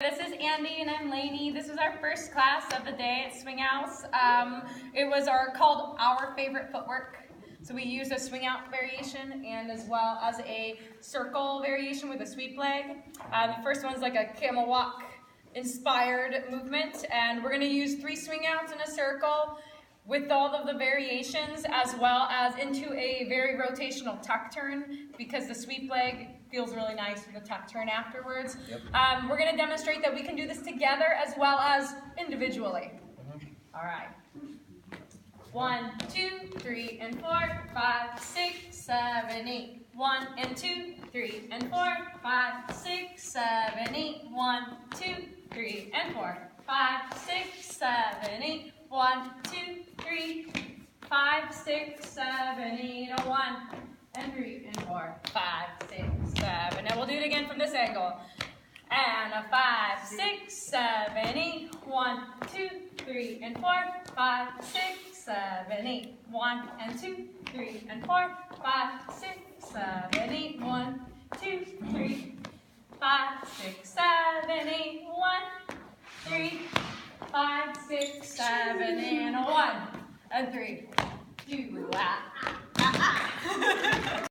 This is Andy and I'm Lainey. This was our first class of the day at Swing House. It was called Our Favorite Footwork. So we used a swing out variation and as well as a circle variation with a sweep leg. The first one's like a camel walk inspired movement, and we're going to use 3 swing outs in a circle with all of the variations, as well as into a very rotational tuck turn, because the sweep leg feels really nice with the tuck turn afterwards. Yep. We're going to demonstrate that we can do this together as well as individually. All right. 1, 2, 3, and 4, 5, 6, 7, 8. 1 and 2, 3 and 4, 5, 6, 7, 8. 1, 2, 3 and 4, 5, 6, 7, 8. 1, 2, 3, 5, 6, 7, 8. A 1 and 3 and 4, 5, 6, 7. Now we'll do it again from this angle. And a 5, 6, 7, 8. 1, 2, 3 and 4, 5, 6, 7, 8. 1 and 2, 3 and 4, 5, 6, 7, 8. 1, 2, 3, 5, 6, 7, 8. 1, 3, 5, 6, 7, and a 1 and 3, 2,